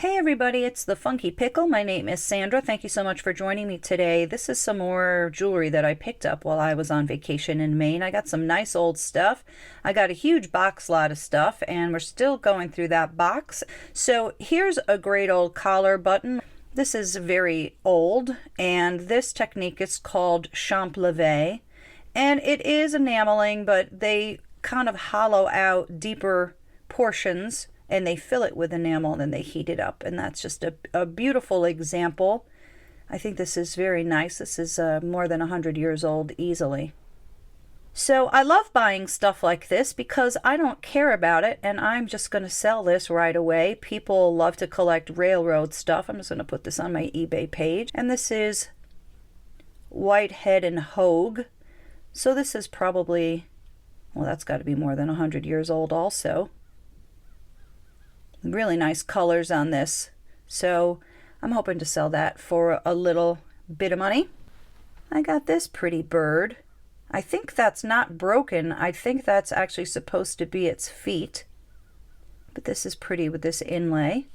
Hey everybody, it's the Funky Pickle. My name is Sandra. Thank you so much for joining me today. This is some more jewelry that I picked up while I was on vacation in Maine. I got some nice old stuff. I got a huge box lot of stuff and we're still going through that box. So here's a great old collar button. This is very old and this technique is called champ-levé, and it is enameling, but they kind of hollow out deeper portions and they fill it with enamel and then they heat it up, and that's just a beautiful example. I think this is very nice. This is more than 100 years old easily. So I love buying stuff like this because I don't care about it and I'm just going to sell this right away. People love to collect railroad stuff. I'm just going to put this on my eBay page, and this is Whitehead and Hogue. So this is probably, well, that's got to be more than 100 years old also. Really nice colors on this, so I'm hoping to sell that for a little bit of money. I got this pretty bird. I think that's not broken. I think that's actually supposed to be its feet, but this is pretty with this inlay,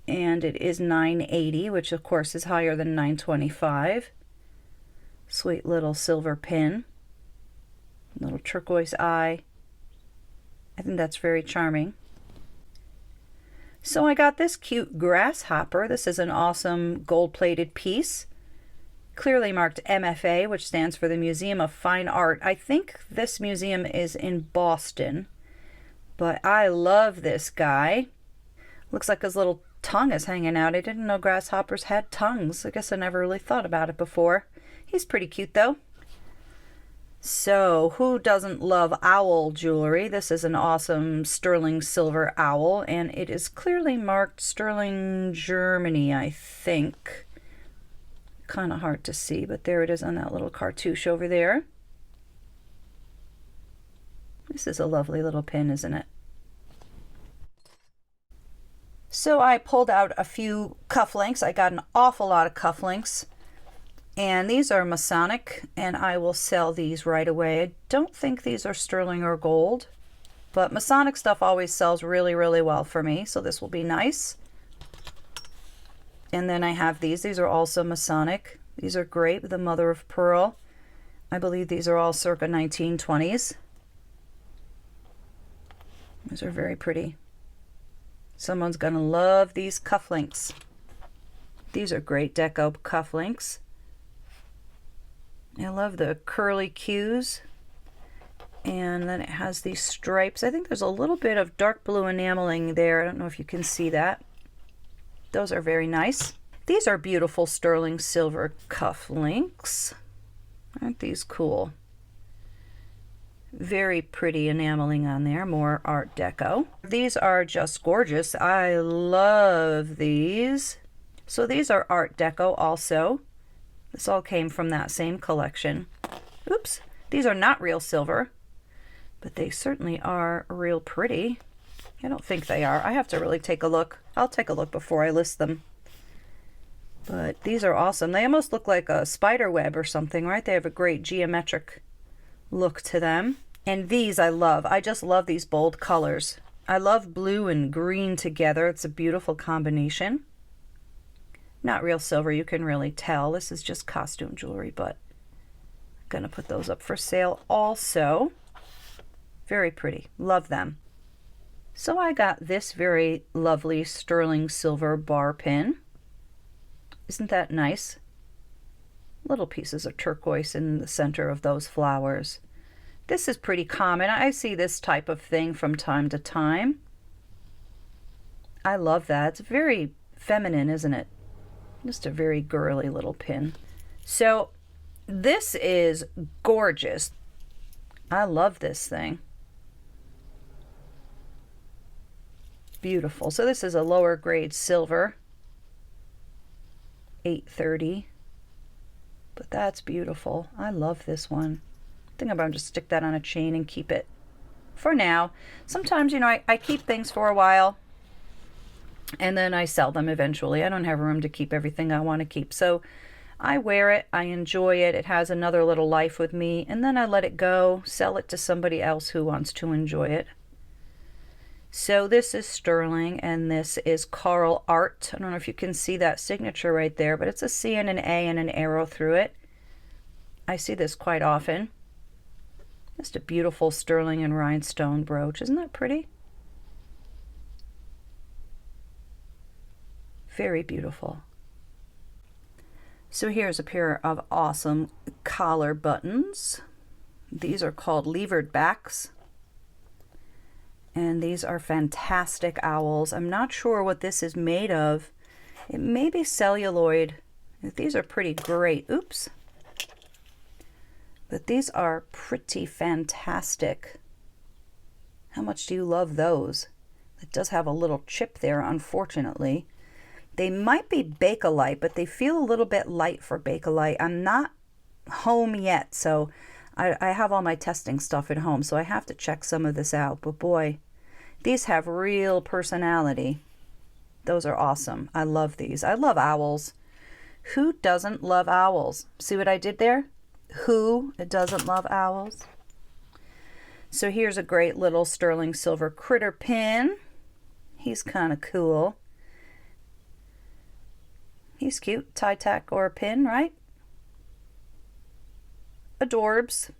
and it is $9.80, which of course is higher than $9.25. Sweet little silver pin, little turquoise eye. I think that's very charming. So I got this cute grasshopper. This is an awesome gold-plated piece, clearly marked MFA, which stands for the Museum of Fine Art. I think this museum is in Boston, but I love this guy. Looks like his little tongue is hanging out. I didn't know grasshoppers had tongues. I guess I never really thought about it before. He's pretty cute though. So who doesn't love owl jewelry? This is an awesome sterling silver owl, and it is clearly marked Sterling, Germany, I think. Kind of hard to see, but there it is on that little cartouche over there. This is a lovely little pin, isn't it? So I pulled out a few cufflinks. I got an awful lot of cufflinks. And these are Masonic, and I will sell these right away. I don't think these are sterling or gold, but Masonic stuff always sells really, really well for me, so this will be nice. And then I have these. These are also Masonic. These are great with the mother of pearl. I believe these are all circa 1920s. These are very pretty. Someone's gonna love these cufflinks. These are great deco cufflinks. I love the curly cues, and then it has these stripes. I think there's a little bit of dark blue enameling there. I don't know if you can see that. Those are very nice. These are beautiful sterling silver cufflinks. Aren't these cool? Very pretty enameling on there, more Art Deco. These are just gorgeous. I love these. So these are Art Deco also. This all came from that same collection. Oops, these are not real silver, but they certainly are real pretty. I don't think they are. I have to really take a look. I'll take a look before I list them. But these are awesome. They almost look like a spider web or something, right? They have a great geometric look to them. And these I love. I just love these bold colors. I love blue and green together. It's a beautiful combination. Not real silver, you can really tell. This is just costume jewelry, but I'm gonna put those up for sale also. Very pretty, love them. So I got this very lovely sterling silver bar pin. Isn't that nice? Little pieces of turquoise in the center of those flowers. This is pretty common. I see this type of thing from time to time. I love that. It's very feminine, isn't it? Just a very girly little pin. So this is gorgeous. I love this thing. Beautiful. So this is a lower grade silver, 830. But that's beautiful. I love this one. I think I'm going to just stick that on a chain and keep it for now. Sometimes, you know, I keep things for a while and then I sell them eventually. I don't have room to keep everything I want to keep. So I wear it, I enjoy it, it has another little life with me, and then I let it go, sell it to somebody else who wants to enjoy it. So this is sterling and this is Carl Art. I don't know if you can see that signature right there, but it's a C and an A and an arrow through it. I see this quite often. Just a beautiful sterling and rhinestone brooch. Isn't that pretty? Very beautiful. So here's a pair of awesome collar buttons. These are called levered backs. And these are fantastic owls. I'm not sure what this is made of. It may be celluloid. These are pretty great. Oops. But these are pretty fantastic. How much do you love those? It does have a little chip there, unfortunately. They might be Bakelite, but they feel a little bit light for Bakelite. I'm not home yet, so I have all my testing stuff at home, so I have to check some of this out. But boy, these have real personality. Those are awesome. I love these. I love owls. Who doesn't love owls? See what I did there? Who doesn't love owls? So here's a great little sterling silver critter pin. He's kind of cool. He's cute. Tie tack or a pin, right? Adorbs.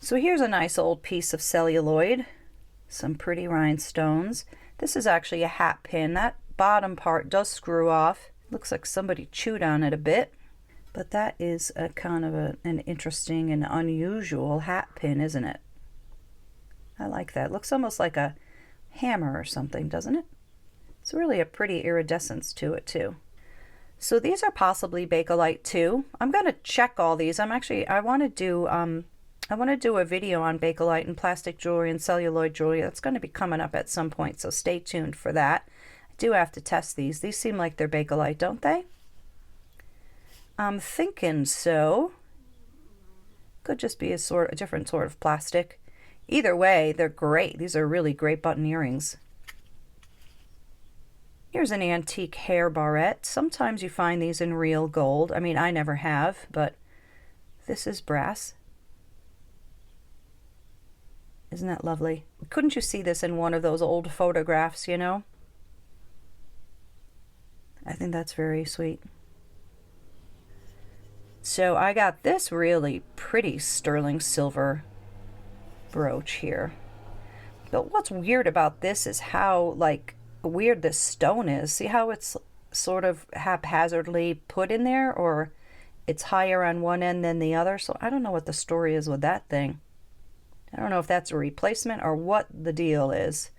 So here's a nice old piece of celluloid. Some pretty rhinestones. This is actually a hat pin. That bottom part does screw off. Looks like somebody chewed on it a bit. But that is a kind of an interesting and unusual hat pin, isn't it? I like that. It looks almost like a hammer or something, doesn't it? It's really a pretty iridescence to it too. So these are possibly Bakelite too. I'm going to check all these. I want to do a video on Bakelite and plastic jewelry and celluloid jewelry. That's going to be coming up at some point, so stay tuned for that. I do have to test these. These seem like they're Bakelite, don't they? I'm thinking so. Could just be a different sort of plastic. Either way, they're great. These are really great button earrings. Here's an antique hair barrette. Sometimes you find these in real gold. I mean, I never have, but this is brass. Isn't that lovely? Couldn't you see this in one of those old photographs, you know? I think that's very sweet. So I got this really pretty sterling silver brooch here. But what's weird about this is how, like, weird this stone is. See how it's sort of haphazardly put in there, or it's higher on one end than the other. So I don't know what the story is with that thing. I don't know if that's a replacement or what the deal is.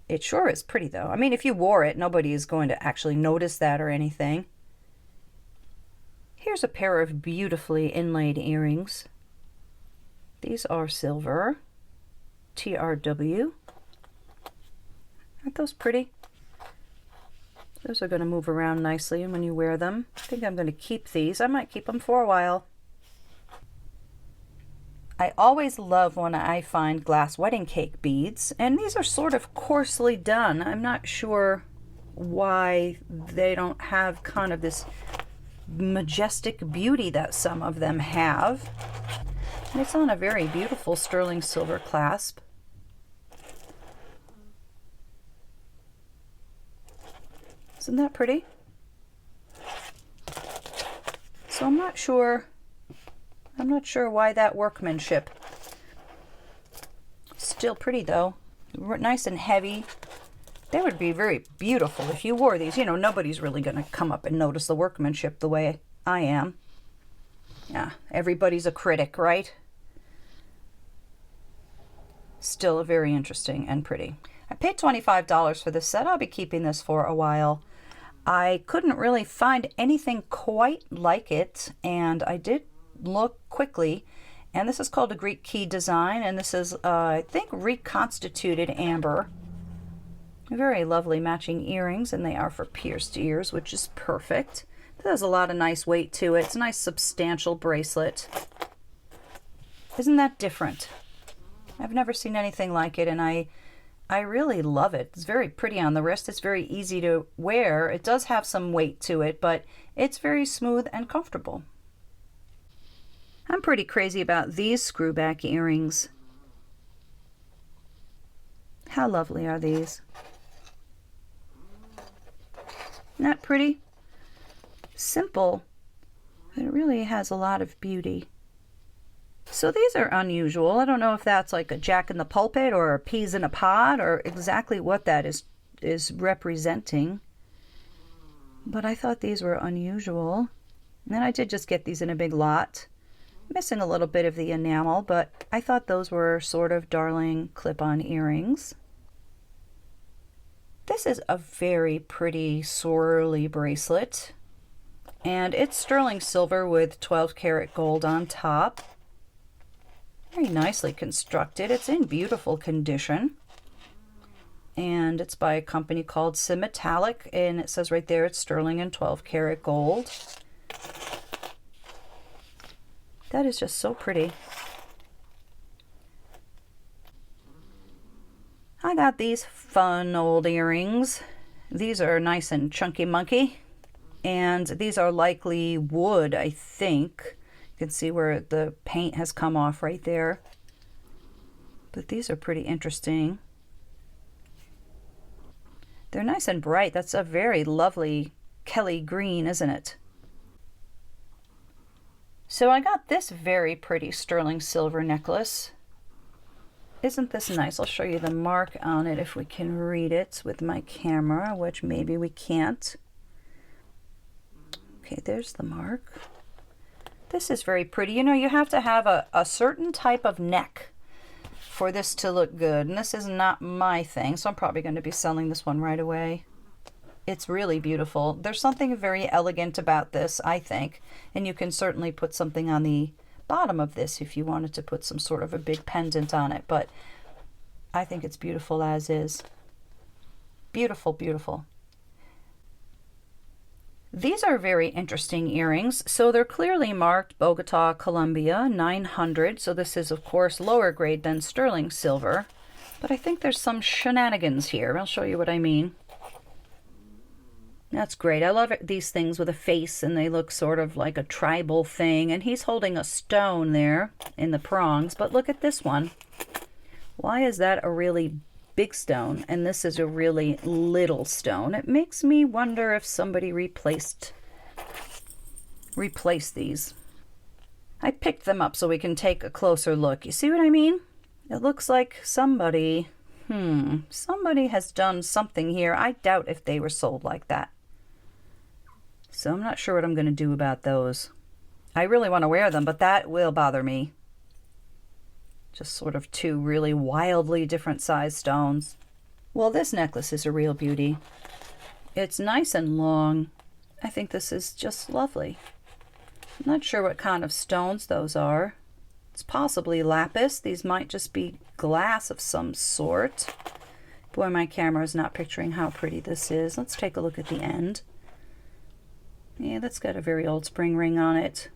It sure is pretty though. I mean, if you wore it, nobody is going to actually notice that or anything. Here's a pair of beautifully inlaid earrings. These are silver. TRW. Aren't those pretty? Those are going to move around nicely when you wear them. I think I'm going to keep these. I might keep them for a while. I always love when I find glass wedding cake beads, and these are sort of coarsely done. I'm not sure why they don't have kind of this majestic beauty that some of them have. And it's on a very beautiful sterling silver clasp. Isn't that pretty? So I'm not sure why that workmanship. Still pretty though. Nice and heavy. They would be very beautiful if you wore these. You know, nobody's really going to come up and notice the workmanship the way I am. Yeah, everybody's a critic, right? Still very interesting and pretty. I paid $25 for this set. I'll be keeping this for a while. I couldn't really find anything quite like it, and I did look quickly, and this is called a Greek key design, and this is I think reconstituted amber. Very lovely matching earrings, and they are for pierced ears, which is perfect. It has a lot of nice weight to it. It's a nice substantial bracelet. Isn't that different? I've never seen anything like it, and I really love it. It's very pretty on the wrist. It's very easy to wear. It does have some weight to it, but it's very smooth and comfortable. I'm pretty crazy about these screwback earrings. How lovely are these? Isn't that pretty? Simple, but it really has a lot of beauty. So these are unusual. I don't know if that's like a jack in the pulpit or a peas in a pod or exactly what that is representing. But I thought these were unusual. And then I did just get these in a big lot. Missing a little bit of the enamel, but I thought those were sort of darling clip-on earrings. This is a very pretty swirly bracelet. And it's sterling silver with 12 karat gold on top. Very nicely constructed. It's in beautiful condition. And it's by a company called Metallic, and it says right there it's sterling and 12 karat gold. That is just so pretty. I got these fun old earrings. These are nice and chunky monkey, and these are likely wood, I think. You can see where the paint has come off right there. But these are pretty interesting. They're nice and bright. That's a very lovely Kelly green, isn't it? So I got this very pretty sterling silver necklace. Isn't this nice? I'll show you the mark on it if we can read it with my camera, which maybe we can't. Okay, there's the mark. This is very pretty. You know, you have to have a certain type of neck for this to look good, and this is not my thing, so I'm probably going to be selling this one right away. It's really beautiful. There's something very elegant about this, I think, and you can certainly put something on the bottom of this if you wanted to put some sort of a big pendant on it, but I think it's beautiful as is. Beautiful, beautiful. These are very interesting earrings. So they're clearly marked Bogota, Colombia, 900. So this is, of course, lower grade than sterling silver. But I think there's some shenanigans here. I'll show you what I mean. That's great. I love these things with a face, and they look sort of like a tribal thing. And he's holding a stone there in the prongs. But look at this one. Why is that a really big stone and this is a really little stone? It makes me wonder if somebody replaced these. I picked them up so we can take a closer look. You see what I mean? It looks like somebody has done something here. I doubt if they were sold like that. So I'm not sure what I'm going to do about those. I really want to wear them, but that will bother me. Just sort of two really wildly different size stones. Well, this necklace is a real beauty. It's nice and long. I think this is just lovely. I'm not sure what kind of stones those are. It's possibly lapis. These might just be glass of some sort. Boy, my camera is not picturing how pretty this is. Let's take a look at the end. Yeah, that's got a very old spring ring on it.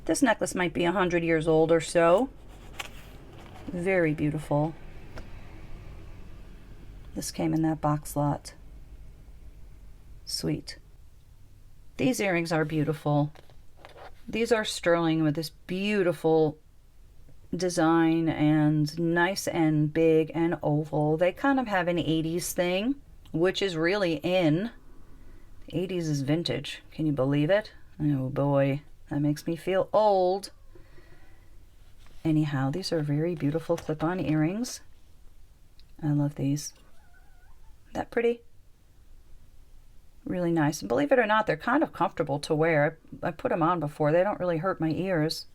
This necklace might be 100 years old or so. Very beautiful. This came in that box lot. Sweet. These earrings are beautiful. These are sterling with this beautiful design and nice and big and oval. They kind of have an 80s thing, which is really in. 80s is vintage. Can you believe it? Oh boy, that makes me feel old. Anyhow, these are very beautiful clip-on earrings. I love these. That pretty? Really nice. And believe it or not, they're kind of comfortable to wear. I put them on before. They don't really hurt my ears.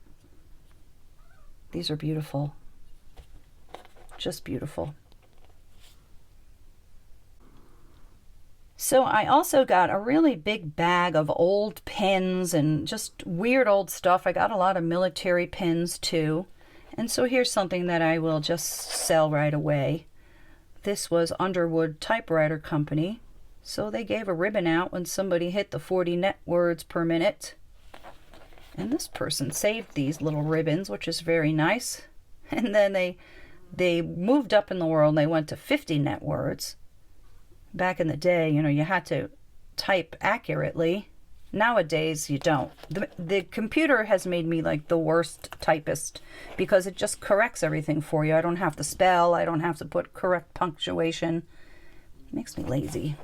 These are beautiful. Just beautiful. So I also got a really big bag of old pins and just weird old stuff. I got a lot of military pins too. And so here's something that I will just sell right away. This was Underwood Typewriter Company. So they gave a ribbon out when somebody hit the 40 net words per minute. And this person saved these little ribbons, which is very nice. And then they moved up in the world. They went to 50 net words. Back in the day, you know, you had to type accurately. Nowadays, you don't. The computer has made me like the worst typist because it just corrects everything for you. I don't have to spell. I don't have to put correct punctuation. It makes me lazy.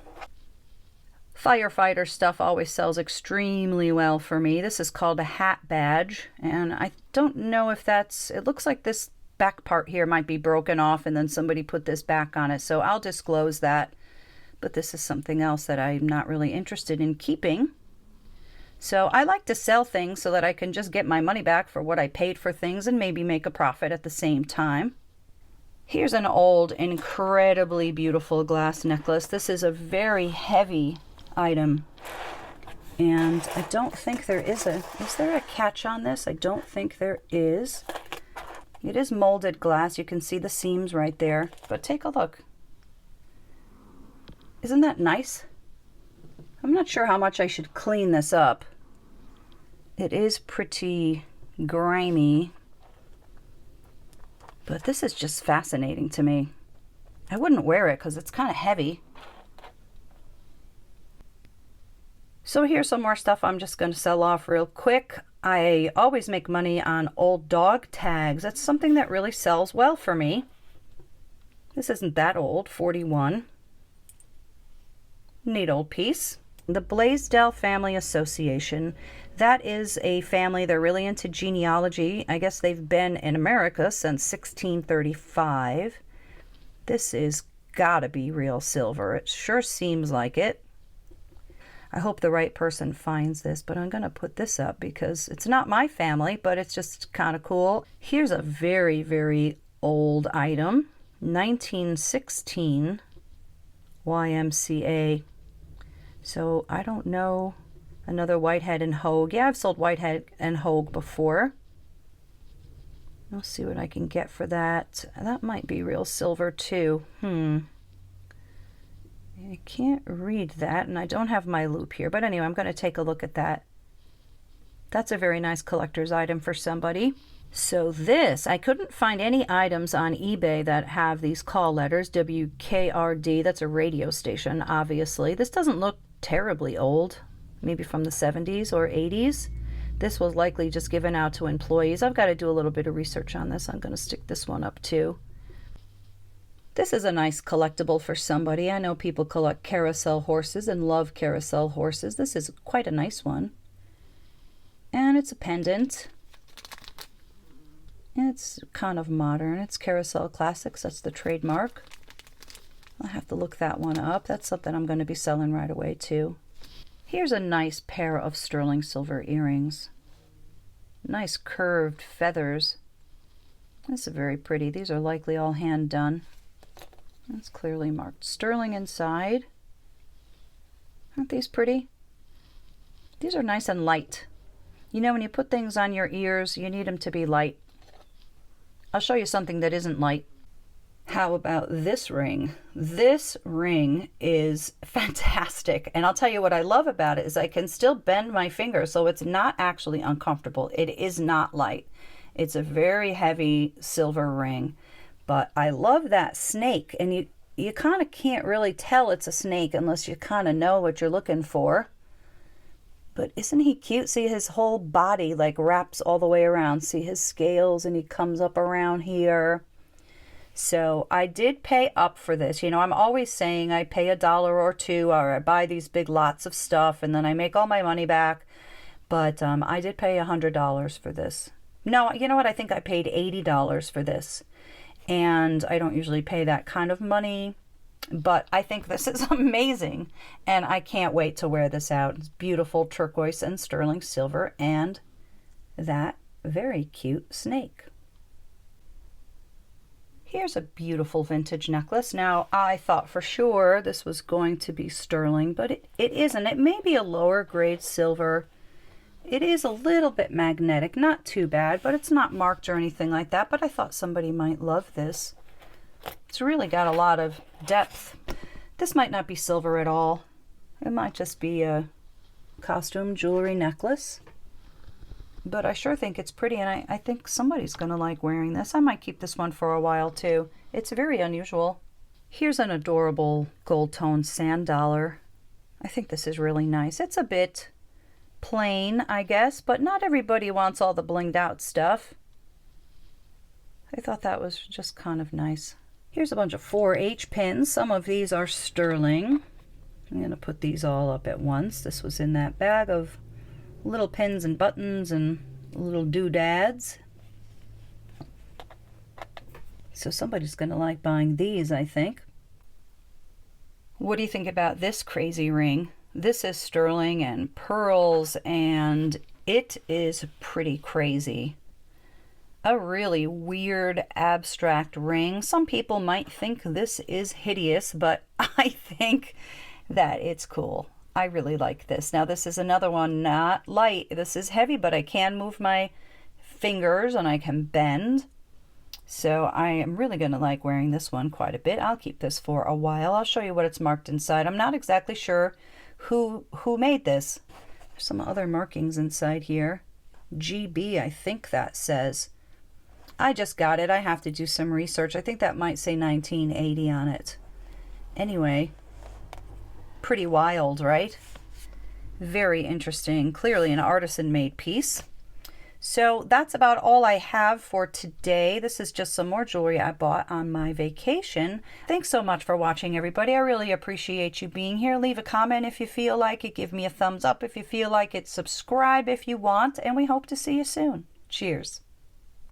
Firefighter stuff always sells extremely well for me. This is called a hat badge, and I don't know if that's... It looks like this back part here might be broken off and then somebody put this back on it, so I'll disclose that. But this is something else that I'm not really interested in keeping. So I like to sell things so that I can just get my money back for what I paid for things and maybe make a profit at the same time. Here's an old, incredibly beautiful glass necklace. This is a very heavy item. And I don't think there is there a catch on this? I don't think there is. It is molded glass. You can see the seams right there. But take a look. Isn't that nice? I'm not sure how much I should clean this up. It is pretty grimy, but this is just fascinating to me. I wouldn't wear it because it's kind of heavy. So here's some more stuff I'm just going to sell off real quick. I always make money on old dog tags. That's something that really sells well for me. This isn't that old, 41. Neat old piece. The Blaisdell Family Association. That is a family, they're really into genealogy. I guess they've been in America since 1635. This is gotta be real silver. It sure seems like it. I hope the right person finds this, but I'm gonna put this up because it's not my family, but it's just kind of cool. Here's a very, very old item. 1916 YMCA. So I don't know, another Whitehead and Hogue. Yeah, I've sold Whitehead and Hogue before. I'll see what I can get for that. That might be real silver too. I can't read that, and I don't have my loop here. But anyway, I'm going to take a look at that. That's a very nice collector's item for somebody. So this, I couldn't find any items on eBay that have these call letters. WKRD, that's a radio station, obviously. This doesn't look terribly old, maybe from the 70s or 80s. This was likely just given out to employees. I've got to do a little bit of research on this. I'm going to stick this one up too. This is a nice collectible for somebody. I know people collect carousel horses and love carousel horses. This is quite a nice one. And it's a pendant. It's kind of modern. It's Carousel Classics. That's the trademark. I'll have to look that one up. That's something I'm going to be selling right away too. Here's a nice pair of sterling silver earrings. Nice curved feathers. This is very pretty. These are likely all hand done. That's clearly marked sterling inside. Aren't these pretty? These are nice and light. You know, when you put things on your ears, you need them to be light. I'll show you something that isn't light. How about this ring? This ring is fantastic. And I'll tell you what I love about it is I can still bend my finger, so it's not actually uncomfortable. It is not light. It's a very heavy silver ring. But I love that snake. And you kind of can't really tell it's a snake unless you kind of know what you're looking for. But isn't he cute? See, his whole body like wraps all the way around. See his scales, and he comes up around here. So I did pay up for this. You know, I'm always saying I pay $1 or $2, or I buy these big lots of stuff and then I make all my money back. But I did pay $100 for this. No, you know what? I think I paid $80 for this. And I don't usually pay that kind of money. But I think this is amazing. And I can't wait to wear this out. It's beautiful turquoise and sterling silver. And that very cute snake. Here's a beautiful vintage necklace. Now, I thought for sure this was going to be sterling, but it isn't. It may be a lower grade silver. It is a little bit magnetic, not too bad, but it's not marked or anything like that. But I thought somebody might love this. It's really got a lot of depth. This might not be silver at all. It might just be a costume jewelry necklace. But I sure think it's pretty, and I think somebody's going to like wearing this. I might keep this one for a while too. It's very unusual. Here's an adorable gold tone sand dollar. I think this is really nice. It's a bit plain, I guess, but not everybody wants all the blinged out stuff. I thought that was just kind of nice. Here's a bunch of 4H pins. Some of these are sterling. I'm going to put these all up at once. This was in that bag of little pins and buttons and little doodads. So somebody's going to like buying these, I think. What do you think about this crazy ring? This is sterling and pearls, and it is pretty crazy. A really weird abstract ring. Some people might think this is hideous, but I think that it's cool. I really like this. Now this is another one, not light. This is heavy, but I can move my fingers and I can bend. So I am really going to like wearing this one quite a bit. I'll keep this for a while. I'll show you what it's marked inside. I'm not exactly sure who made this. There's some other markings inside here. GB, I think that says. I just got it. I have to do some research. I think that might say 1980 on it. Anyway, pretty wild, right? Very interesting. Clearly an artisan-made piece. So that's about all I have for today. This is just some more jewelry I bought on my vacation. Thanks so much for watching, everybody. I really appreciate you being here. Leave a comment if you feel like it. Give me a thumbs up if you feel like it. Subscribe if you want. And we hope to see you soon. Cheers.